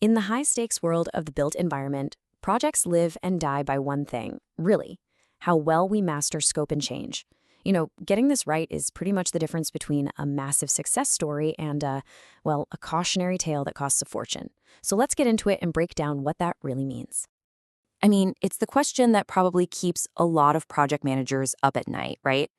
In the high-stakes world of the built environment, projects live and die by one thing, really, how well we master scope and change. Getting this right is pretty much the difference between a massive success story and a cautionary tale that costs a fortune. So let's get into it and break down what that really means. I mean, it's the question that probably keeps a lot of project managers up at night, right?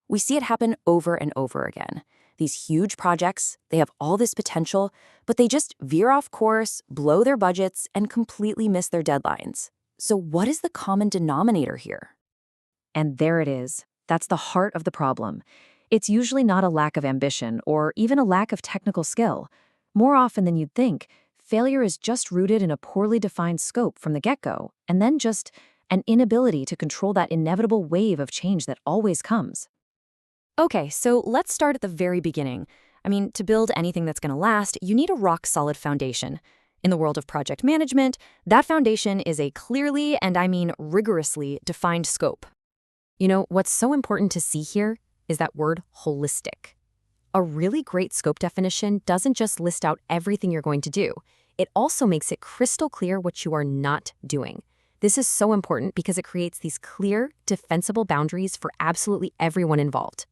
We see it happen over and over again. These huge projects, they have all this potential, but they just veer off course, blow their budgets, and completely miss their deadlines. So what is the common denominator here? And there it is. That's the heart of the problem. It's usually not a lack of ambition or even a lack of technical skill. More often than you'd think, failure is just rooted in a poorly defined scope from the get-go, and then just an inability to control that inevitable wave of change that always comes. Okay, so let's start at the very beginning. To build anything that's going to last, you need a rock-solid foundation. In the world of project management, that foundation is a clearly, and I mean rigorously, defined scope. What's so important to see here is that word holistic. A really great scope definition doesn't just list out everything you're going to do. It also makes it crystal clear what you are not doing. This is so important because it creates these clear, defensible boundaries for absolutely everyone involved.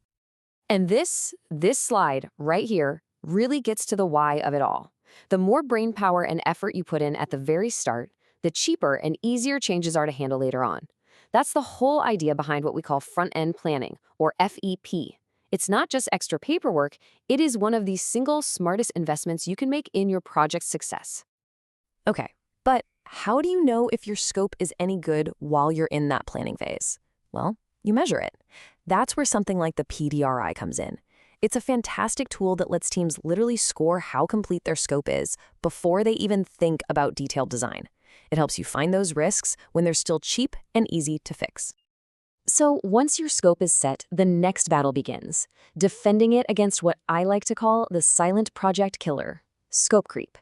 And this slide right here really gets to the why of it all. The more brainpower and effort you put in at the very start, the cheaper and easier changes are to handle later on. That's the whole idea behind what we call front-end planning, or FEP. It's not just extra paperwork, it is one of the single smartest investments you can make in your project's success. Okay, but how do you know if your scope is any good while you're in that planning phase? Well, you measure it. That's where something like the PDRI comes in. It's a fantastic tool that lets teams literally score how complete their scope is before they even think about detailed design. It helps you find those risks when they're still cheap and easy to fix. So once your scope is set, the next battle begins, defending it against what I like to call the silent project killer, scope creep.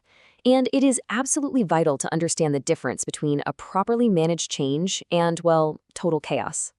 And it is absolutely vital to understand the difference between a properly managed change and, total chaos.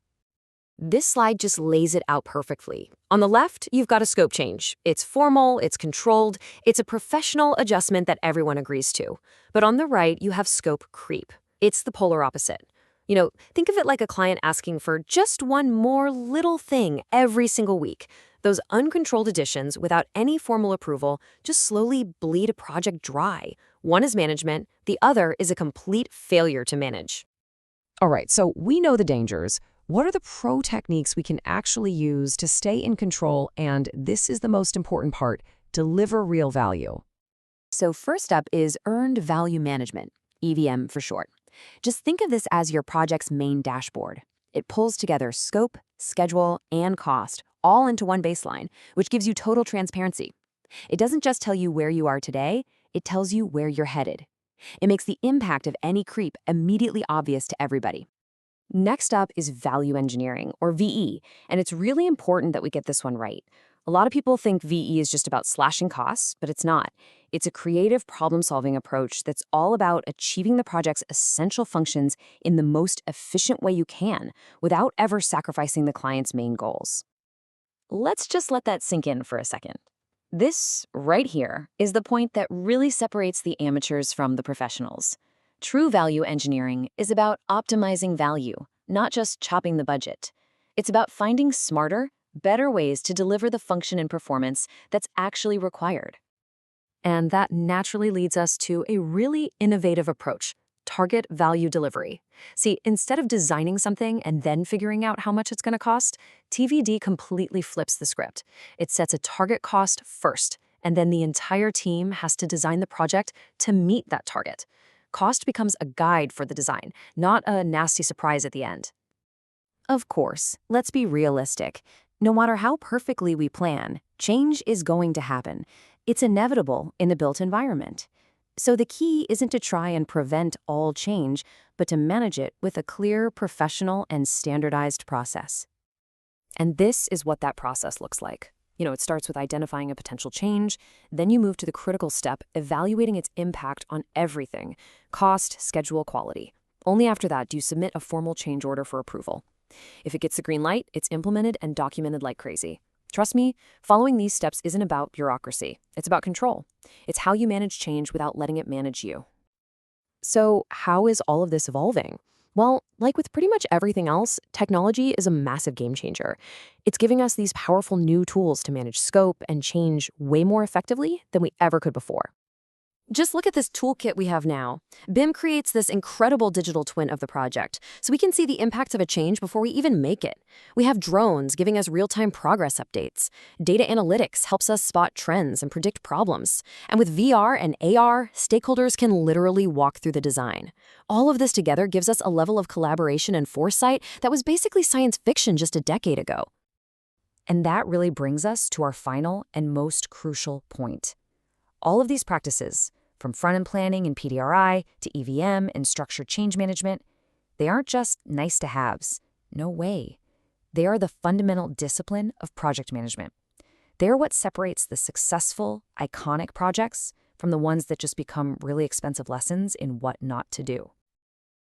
This slide just lays it out perfectly. On the left, you've got a scope change. It's formal, it's controlled, it's a professional adjustment that everyone agrees to. But on the right, you have scope creep. It's the polar opposite. Think of it like a client asking for just one more little thing every single week. Those uncontrolled additions without any formal approval just slowly bleed a project dry. One is management, the other is a complete failure to manage. All right, so we know the dangers. What are the pro techniques we can actually use to stay in control and, this is the most important part, deliver real value? So first up is Earned Value Management, EVM for short. Just think of this as your project's main dashboard. It pulls together scope, schedule, and cost all into one baseline, which gives you total transparency. It doesn't just tell you where you are today, it tells you where you're headed. It makes the impact of any creep immediately obvious to everybody. Next up is value engineering, or VE, and it's really important that we get this one right. A lot of people think VE is just about slashing costs, but it's not. It's a creative problem-solving approach that's all about achieving the project's essential functions in the most efficient way you can, without ever sacrificing the client's main goals. Let's just let that sink in for a second. This, right here, is the point that really separates the amateurs from the professionals. True value engineering is about optimizing value, not just chopping the budget. It's about finding smarter, better ways to deliver the function and performance that's actually required. And that naturally leads us to a really innovative approach, target value delivery. See, instead of designing something and then figuring out how much it's going to cost, TVD completely flips the script. It sets a target cost first, and then the entire team has to design the project to meet that target. Cost becomes a guide for the design, not a nasty surprise at the end. Of course, let's be realistic. No matter how perfectly we plan, change is going to happen. It's inevitable in the built environment. So the key isn't to try and prevent all change, but to manage it with a clear, professional, and standardized process. And this is what that process looks like. It starts with identifying a potential change, then you move to the critical step, evaluating its impact on everything: cost, schedule, quality. Only after that do you submit a formal change order for approval. If it gets the green light, it's implemented and documented like crazy. Trust me, following these steps isn't about bureaucracy. It's about control. It's how you manage change without letting it manage you. So, how is all of this evolving? Well, like with pretty much everything else, technology is a massive game changer. It's giving us these powerful new tools to manage scope and change way more effectively than we ever could before. Just look at this toolkit we have now. BIM creates this incredible digital twin of the project, so we can see the impacts of a change before we even make it. We have drones giving us real-time progress updates. Data analytics helps us spot trends and predict problems. And with VR and AR, stakeholders can literally walk through the design. All of this together gives us a level of collaboration and foresight that was basically science fiction just a decade ago. And that really brings us to our final and most crucial point. All of these practices, from front-end planning and PDRI to EVM and structured change management, they aren't just nice-to-haves. No way. They are the fundamental discipline of project management. They are what separates the successful, iconic projects from the ones that just become really expensive lessons in what not to do.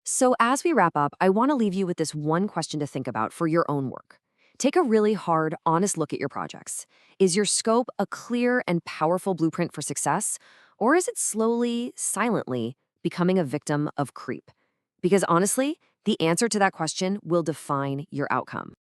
So as we wrap up, I want to leave you with this one question to think about for your own work. Take a really hard, honest look at your projects. Is your scope a clear and powerful blueprint for success, or is it slowly, silently becoming a victim of creep? Because honestly, the answer to that question will define your outcome.